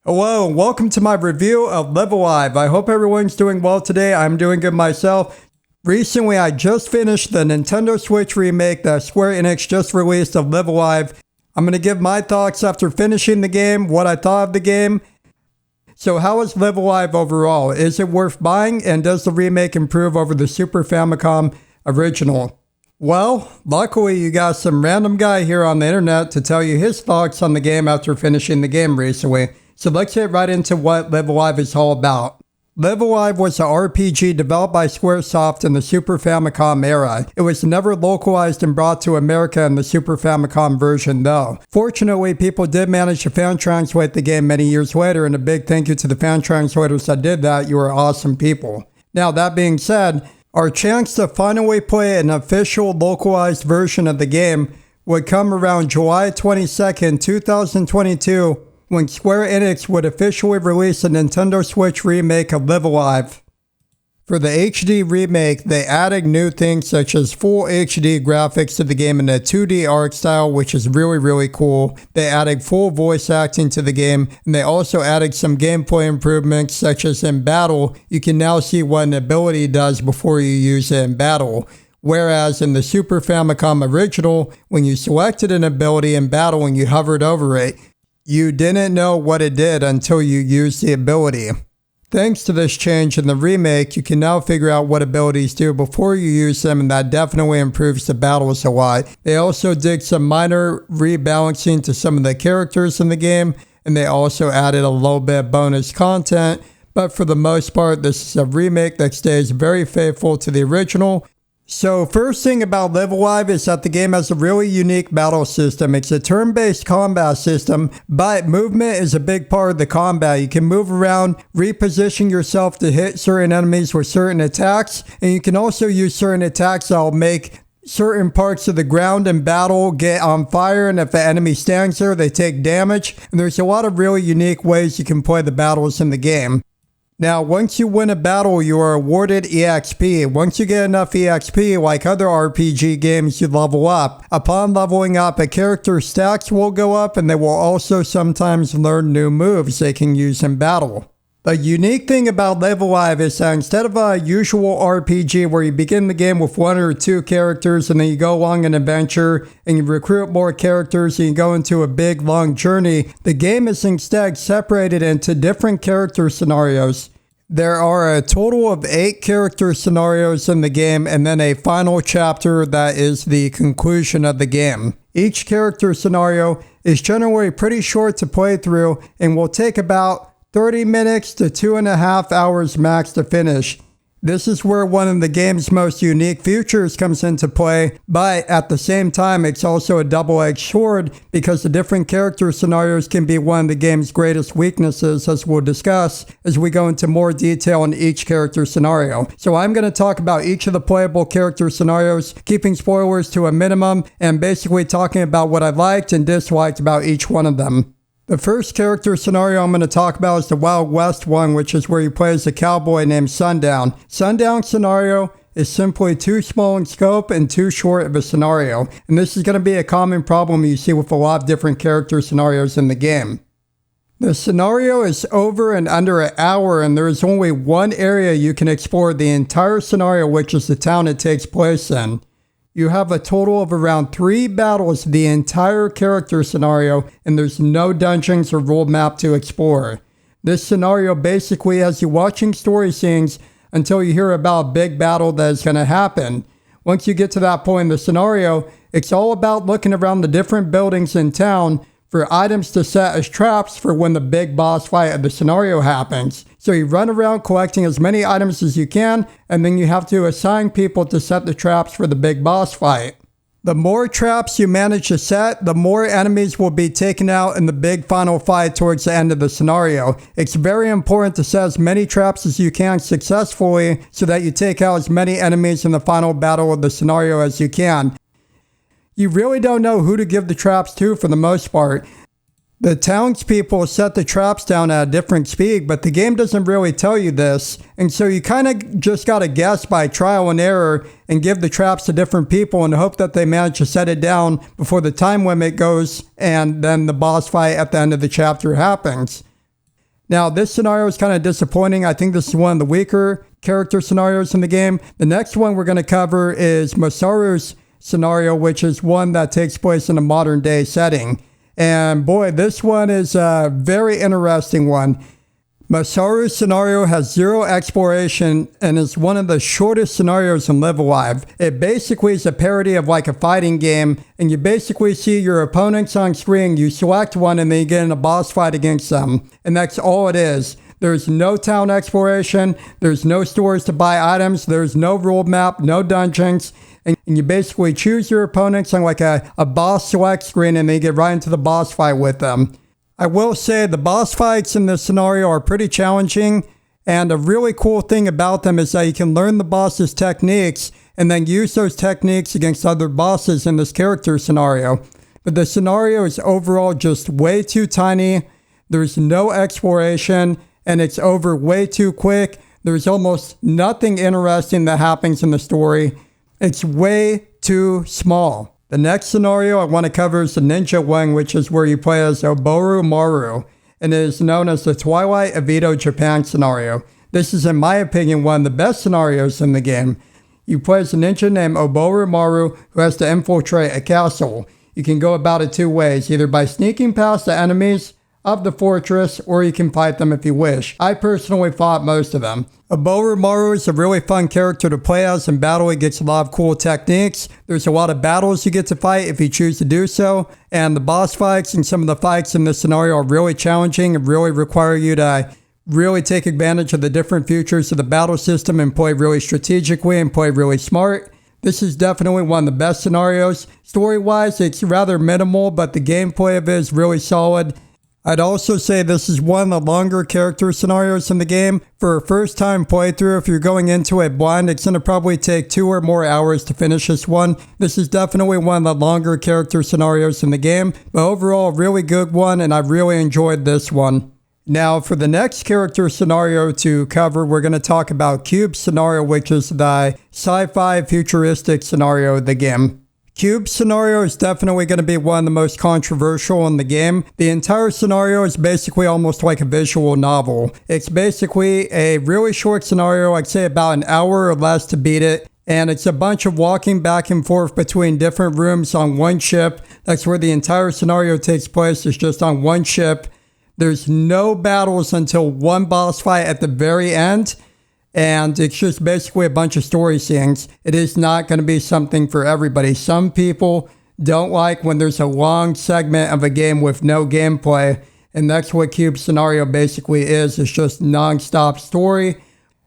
Hello and welcome to my review of Live Alive. I hope everyone's doing well today. I'm doing good myself. Recently, I just finished the Nintendo Switch remake that Square Enix just released of Live Alive. I'm going to give my thoughts after finishing the game, what I thought of the game. So how is Live Alive overall? Is it worth buying, and does the remake improve over the Super Famicom original? Well, luckily you got some random guy here on the internet to tell you his thoughts on the game after finishing the game recently. So let's get right into what Live Alive is all about. Live Alive was an RPG developed by Squaresoft in the Super Famicom era. It was never localized and brought to America in the Super Famicom version though. Fortunately, people did manage to fan translate the game many years later, and a big thank you to the fan translators that did that. You are awesome people. Now that being said, our chance to finally play an official localized version of the game would come around July 22nd, 2022, when Square Enix would officially release a Nintendo Switch remake of Live Alive. For the HD remake, they added new things such as full HD graphics to the game in a 2D art style, which is really cool. They added full voice acting to the game, and they also added some gameplay improvements such as in battle, you can now see what an ability does before you use it in battle. Whereas in the Super Famicom original, when you selected an ability in battle and you hovered over it, you didn't know what it did until you used the ability. Thanks to this change in the remake, you can now figure out what abilities do before you use them, and that definitely improves the battles a lot. They also did some minor rebalancing to some of the characters in the game, and they also added a little bit of bonus content, but for the most part, this is a remake that stays very faithful to the original. So first thing about Live Alive is that the game has a really unique battle system. It's a turn-based combat system, but movement is a big part of the combat. You can move around, reposition yourself to hit certain enemies with certain attacks, and you can also use certain attacks that will make certain parts of the ground in battle get on fire, and if the enemy stands there, they take damage. And there's a lot of really unique ways you can play the battles in the game. Now, once you win a battle, you are awarded EXP. Once you get enough EXP, like other RPG games, you level up. Upon leveling up, a character's stats will go up, and they will also sometimes learn new moves they can use in battle. The unique thing about Live Alive is that instead of a usual RPG where you begin the game with one or two characters and then you go along an adventure and you recruit more characters and you go into a big long journey, the game is instead separated into different character scenarios. There are a total of 8 character scenarios in the game, and then a final chapter that is the conclusion of the game. Each character scenario is generally pretty short to play through and will take about 30 minutes to 2.5 hours max to finish. This is where one of the game's most unique features comes into play, but at the same time it's also a double-edged sword because the different character scenarios can be one of the game's greatest weaknesses, as we'll discuss as we go into more detail on each character scenario. So I'm going to talk about each of the playable character scenarios, keeping spoilers to a minimum, and basically talking about what I liked and disliked about each one of them. The first character scenario I'm going to talk about is the Wild West one, which is where you play as a cowboy named Sundown. Sundown scenario is simply too small in scope and too short of a scenario, and this is going to be a common problem you see with a lot of different character scenarios in the game. The scenario is over in under an hour, and there is only one area you can explore the entire scenario, which is the town it takes place in. You have a total of around 3 battles the entire character scenario, and there's no dungeons or world map to explore. This scenario basically has you watching story scenes until you hear about a big battle that is going to happen. Once you get to that point in the scenario, it's all about looking around the different buildings in town for items to set as traps for when the big boss fight of the scenario happens. So you run around collecting as many items as you can, and then you have to assign people to set the traps for the big boss fight. The more traps you manage to set, the more enemies will be taken out in the big final fight towards the end of the scenario. It's very important to set as many traps as you can successfully so that you take out as many enemies in the final battle of the scenario as you can. You really don't know who to give the traps to for the most part. The townspeople set the traps down at a different speed, but the game doesn't really tell you this, and so you kind of just gotta guess by trial and error and give the traps to different people and hope that they manage to set it down before the time limit goes and then the boss fight at the end of the chapter happens. Now, this scenario is kind of disappointing. I think this is one of the weaker character scenarios in the game. The next one we're going to cover is Masaru's scenario, which is one that takes place in a modern day setting. And boy, this one is a very interesting one. Masaru's scenario has 0 exploration and is one of the shortest scenarios in Live Alive. It basically is a parody of like a fighting game, and you basically see your opponents on screen, you select one, and then you get in a boss fight against them. And that's all it is. There's no town exploration, there's no stores to buy items, there's no rule map, no dungeons, and you basically choose your opponents on like a boss select screen, and then you get right into the boss fight with them. I will say the boss fights in this scenario are pretty challenging, and a really cool thing about them is that you can learn the boss's techniques and then use those techniques against other bosses in this character scenario. But the scenario is overall just way too tiny, there's no exploration, and it's over way too quick. There's almost nothing interesting that happens in the story. It's way too small. The next scenario I want to cover is the Ninja Wing, which is where you play as Oboru Maru, and it is known as the Twilight of Edo Japan scenario. This is, in my opinion, one of the best scenarios in the game. You play as a ninja named Oboru Maru who has to infiltrate a castle. You can go about it 2 ways, either by sneaking past the enemies of the fortress, or you can fight them if you wish. I personally fought most of them. Oboru Maru is a really fun character to play as. In battle, he gets a lot of cool techniques. There's a lot of battles you get to fight if you choose to do so, and the boss fights and some of the fights in this scenario are really challenging and really require you to really take advantage of the different features of the battle system and play really strategically and play really smart. This is definitely one of the best scenarios. Story-wise, it's rather minimal, but the gameplay of it is really solid. I'd also say this is one of the longer character scenarios in the game. For a first time playthrough, if you're going into it blind, it's going to probably take 2 or more hours to finish this one. This is definitely one of the longer character scenarios in the game, but overall a really good one, and I really enjoyed this one. Now for the next character scenario to cover, we're going to talk about Cube's scenario, which is the sci-fi futuristic scenario of the game. Cube's scenario is definitely going to be one of the most controversial in the game. The entire scenario is basically almost like a visual novel. It's basically a really short scenario, I'd say about an hour or less to beat it. And it's a bunch of walking back and forth between different rooms on one ship. That's where the entire scenario takes place, is just on one ship. There's no battles until one boss fight at the very end. And it's just basically a bunch of story scenes. It is not going to be something for everybody. Some people don't like when there's a long segment of a game with no gameplay. And that's what Cube's scenario basically is. It's just non-stop story.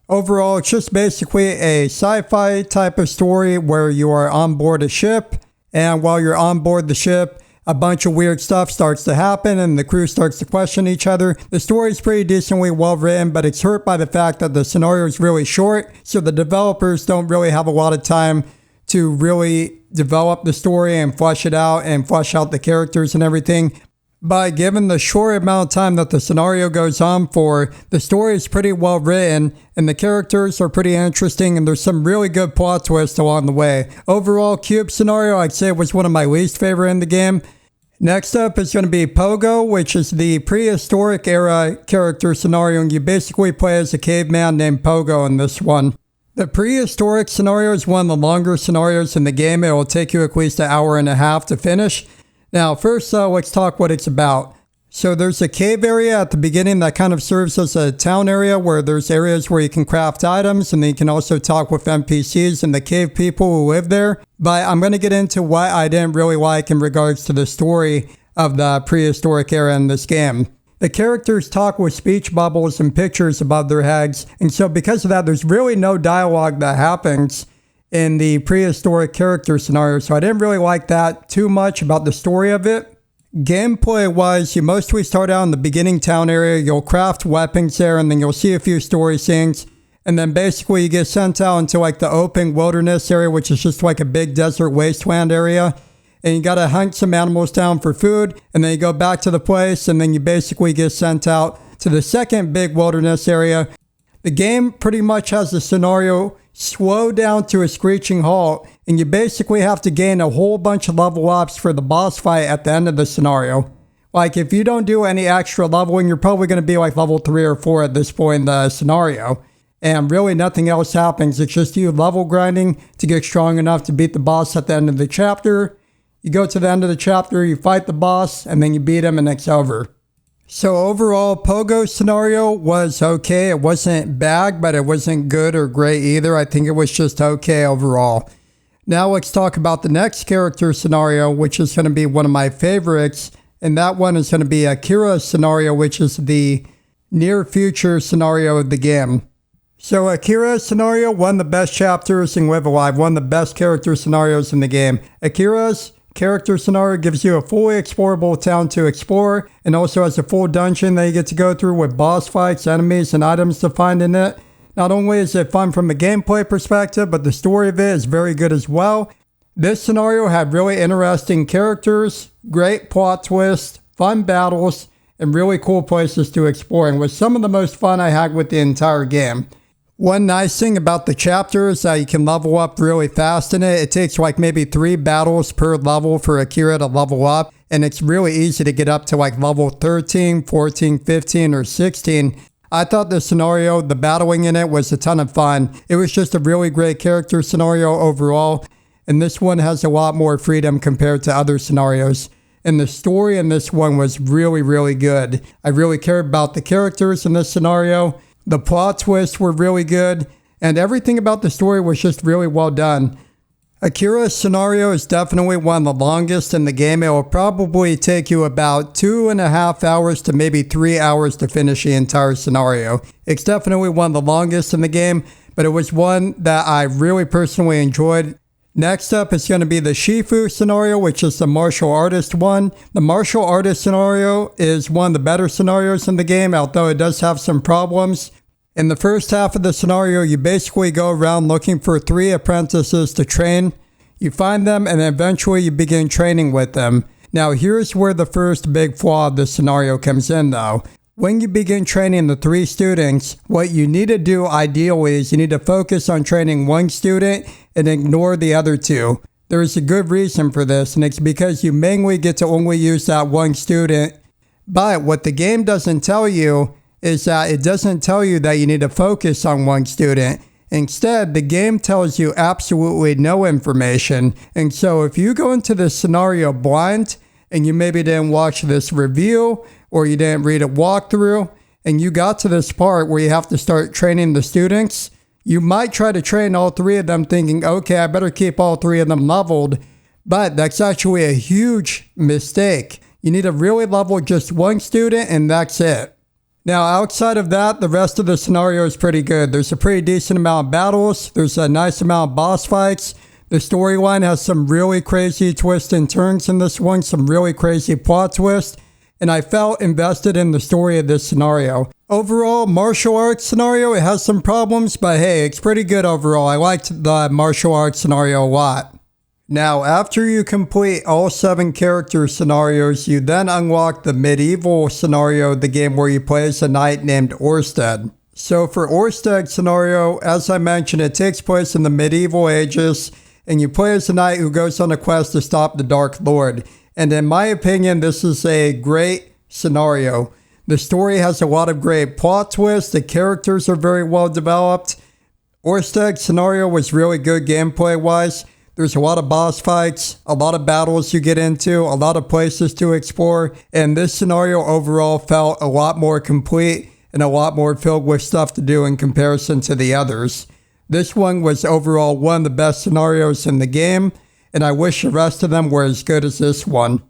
Overall, it's just basically a sci-fi type of story where you are on board a ship. And while you're on board the ship, a bunch of weird stuff starts to happen and the crew starts to question each other. The story is pretty decently well written, but it's hurt by the fact that the scenario is really short, so the developers don't really have a lot of time to really develop the story and flesh it out and flesh out the characters and everything. But given the short amount of time that the scenario goes on for, the story is pretty well written and the characters are pretty interesting and there's some really good plot twists along the way. Overall, Cube scenario I'd say was one of my least favorite in the game. Next up is going to be Pogo, which is the prehistoric era character scenario, and you basically play as a caveman named Pogo in this one. The prehistoric scenario is one of the longer scenarios in the game. It will take you at least an hour and a half to finish. Now, first, let's talk what it's about. So there's a cave area at the beginning that kind of serves as a town area where there's areas where you can craft items and then you can also talk with NPCs and the cave people who live there. But I'm going to get into what I didn't really like in regards to the story of the prehistoric era in this game. The characters talk with speech bubbles and pictures above their heads, and so because of that, there's really no dialogue that happens in the prehistoric character scenario, so I didn't really like that too much about the story of it. Gameplay wise, you mostly start out in the beginning town area, you'll craft weapons there, and then you'll see a few story scenes, and then basically you get sent out into like the open wilderness area, which is just like a big desert wasteland area, and you gotta hunt some animals down for food, and then you go back to the place, and then you basically get sent out to the second big wilderness area. The game pretty much has the scenario slow down to a screeching halt, and you basically have to gain a whole bunch of level ups for the boss fight at the end of the scenario. Like if you don't do any extra leveling, you're probably going to be like level 3 or 4 at this point in the scenario. And really nothing else happens. It's just you level grinding to get strong enough to beat the boss at the end of the chapter. You go to the end of the chapter, you fight the boss, and then you beat him and it's over. So overall, Pogo's scenario was okay. It wasn't bad, but it wasn't good or great either. I think it was just okay overall. Now let's talk about the next character scenario, which is going to be one of my favorites. And that one is going to be Akira's scenario, which is the near future scenario of the game. So Akira's scenario, one of the best chapters in Live Alive, one of the best character scenarios in the game. Akira's character scenario gives you a fully explorable town to explore, and also has a full dungeon that you get to go through with boss fights, enemies, and items to find in it. Not only is it fun from a gameplay perspective, but the story of it is very good as well. This scenario had really interesting characters, great plot twists, fun battles, and really cool places to explore, and was some of the most fun I had with the entire game. One nice thing about the chapter is that you can level up really fast in it. It takes like maybe 3 battles per level for Akira to level up, and it's really easy to get up to like level 13, 14, 15, or 16. I thought the scenario, the battling in it was a ton of fun. It was just a really great character scenario overall, and this one has a lot more freedom compared to other scenarios. And the story in this one was really, really good. I really cared about the characters in this scenario. The plot twists were really good, and everything about the story was just really well done. Akira's scenario is definitely one of the longest in the game. It will probably take you about 2.5 hours to maybe 3 hours to finish the entire scenario. It's definitely one of the longest in the game, but it was one that I really personally enjoyed. Next up is going to be the Shifu scenario, which is the martial artist one. The martial artist scenario is one of the better scenarios in the game, although it does have some problems. In the first half of the scenario, you basically go around looking for 3 apprentices to train. You find them, and then eventually you begin training with them. Now here's where the first big flaw of the scenario comes in though. When you begin training the 3 students, what you need to do ideally is you need to focus on training 1 student and ignore the other 2. There is a good reason for this, and it's because you mainly get to only use that 1 student. But what the game doesn't tell you is that it doesn't tell you that you need to focus on 1 student. Instead, the game tells you absolutely no information. And so if you go into this scenario blind, and you maybe didn't watch this review, or you didn't read a walkthrough, and you got to this part where you have to start training the students, you might try to train all 3 of them thinking, okay, I better keep all 3 of them leveled, but that's actually a huge mistake. You need to really level just 1 student, and that's it. Now, outside of that, the rest of the scenario is pretty good. There's a pretty decent amount of battles. There's a nice amount of boss fights. The storyline has some really crazy twists and turns in this one, some really crazy plot twists, and I felt invested in the story of this scenario. Overall, martial arts scenario, it has some problems, but hey, it's pretty good overall. I liked the martial arts scenario a lot. Now, after you complete all 7 character scenarios, you then unlock the medieval scenario of the game where you play as a knight named Orsted. So for Orsted's scenario, as I mentioned, it takes place in the medieval ages, and you play as a knight who goes on a quest to stop the Dark Lord. And in my opinion, this is a great scenario. The story has a lot of great plot twists, the characters are very well developed. Orsted's scenario was really good gameplay-wise. There's a lot of boss fights, a lot of battles you get into, a lot of places to explore, and this scenario overall felt a lot more complete and a lot more filled with stuff to do in comparison to the others. This one was overall one of the best scenarios in the game, and I wish the rest of them were as good as this one.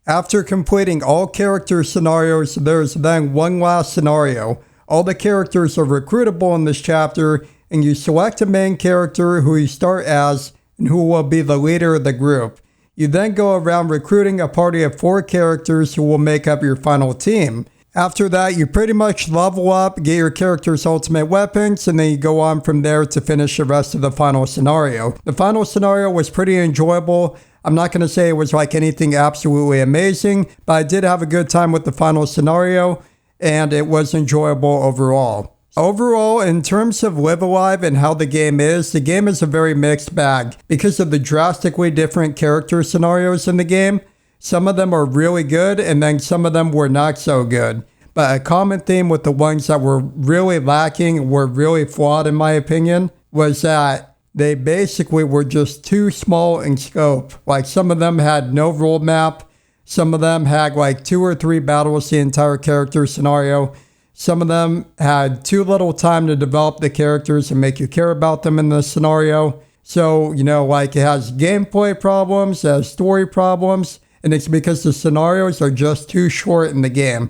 After completing all character scenarios, there's then one last scenario. All the characters are recruitable in this chapter, and you select a main character who you start as, and who will be the leader of the group. You then go around recruiting a party of 4 characters who will make up your final team. After that, you pretty much level up, get your character's ultimate weapons, and then you go on from there to finish the rest of the final scenario. The final scenario was pretty enjoyable. I'm not going to say it was like anything absolutely amazing, but I did have a good time with the final scenario, and it was enjoyable overall. Overall, in terms of Live Alive and how the game is a very mixed bag because of the drastically different character scenarios in the game. Some of them are really good, and then some of them were not so good. But a common theme with the ones that were really lacking, were really flawed in my opinion, was that they basically were just too small in scope. Like some of them had no roadmap. Some of them had like 2 or 3 battles the entire character scenario. Some of them had too little time to develop the characters and make you care about them in the scenario. So, like it has gameplay problems, it has story problems, and it's because the scenarios are just too short in the game.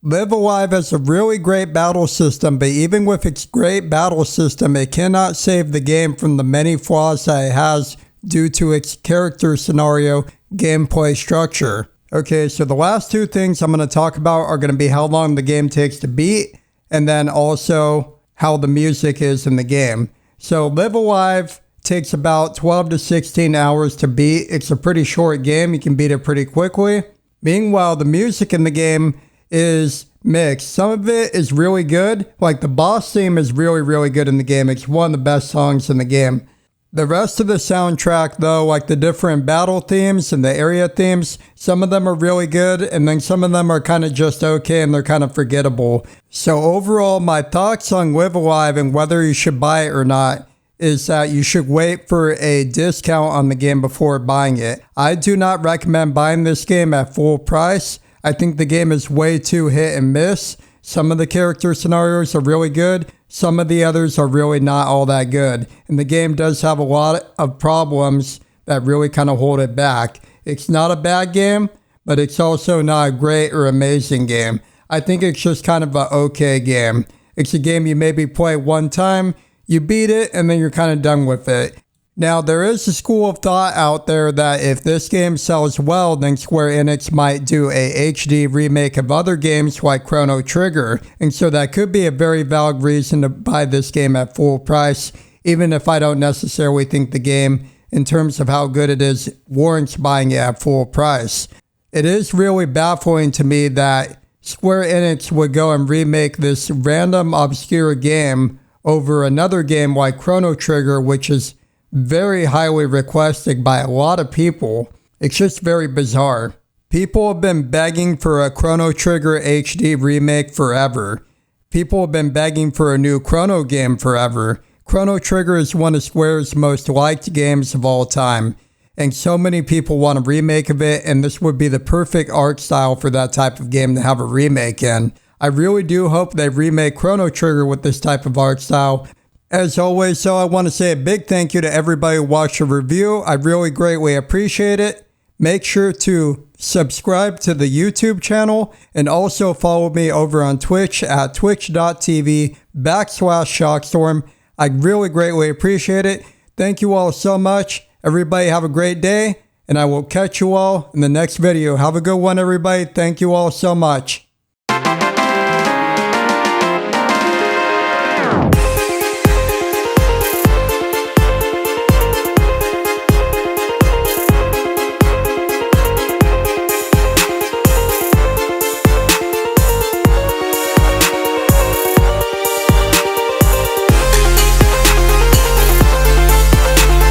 Live Alive has a really great battle system, but even with its great battle system, it cannot save the game from the many flaws that it has due to its character scenario gameplay structure. Okay, so the last 2 things I'm going to talk about are going to be how long the game takes to beat, and then also how the music is in the game. So Live Alive takes about 12 to 16 hours to beat. It's a pretty short game. You can beat it pretty quickly. Meanwhile, the music in the game is mixed. Some of it is really good. Like the boss theme is really, really good in the game. It's one of the best songs in the game. The rest of the soundtrack though, like the different battle themes and the area themes, some of them are really good and then some of them are kind of just okay and they're kind of forgettable. So overall, my thoughts on Live Alive and whether you should buy it or not is that you should wait for a discount on the game before buying it. I do not recommend buying this game at full price. I think the game is way too hit and miss. Some of the character scenarios are really good. Some of the others are really not all that good. And the game does have a lot of problems that really kind of hold it back. It's not a bad game, but it's also not a great or amazing game. I think it's just kind of an okay game. It's a game you maybe play one time, you beat it, and then you're kind of done with it. Now, there is a school of thought out there that if this game sells well, then Square Enix might do a HD remake of other games like Chrono Trigger. And so that could be a very valid reason to buy this game at full price, even if I don't necessarily think the game, in terms of how good it is, warrants buying it at full price. It is really baffling to me that Square Enix would go and remake this random obscure game over another game like Chrono Trigger, which is very highly requested by a lot of people. It's just very bizarre. People have been begging for a Chrono Trigger HD remake forever. People have been begging for a new Chrono game forever. Chrono Trigger is one of Square's most liked games of all time, and so many people want a remake of it, and this would be the perfect art style for that type of game to have a remake in. I really do hope they remake Chrono Trigger with this type of art style. As always, so I want to say a big thank you to everybody who watched the review. I really greatly appreciate it. Make sure to subscribe to the YouTube channel and also follow me over on Twitch at twitch.tv/Shockstorm. I really greatly appreciate it. Thank you all so much. Everybody have a great day, and I will catch you all in the next video. Have a good one, everybody. Thank you all so much.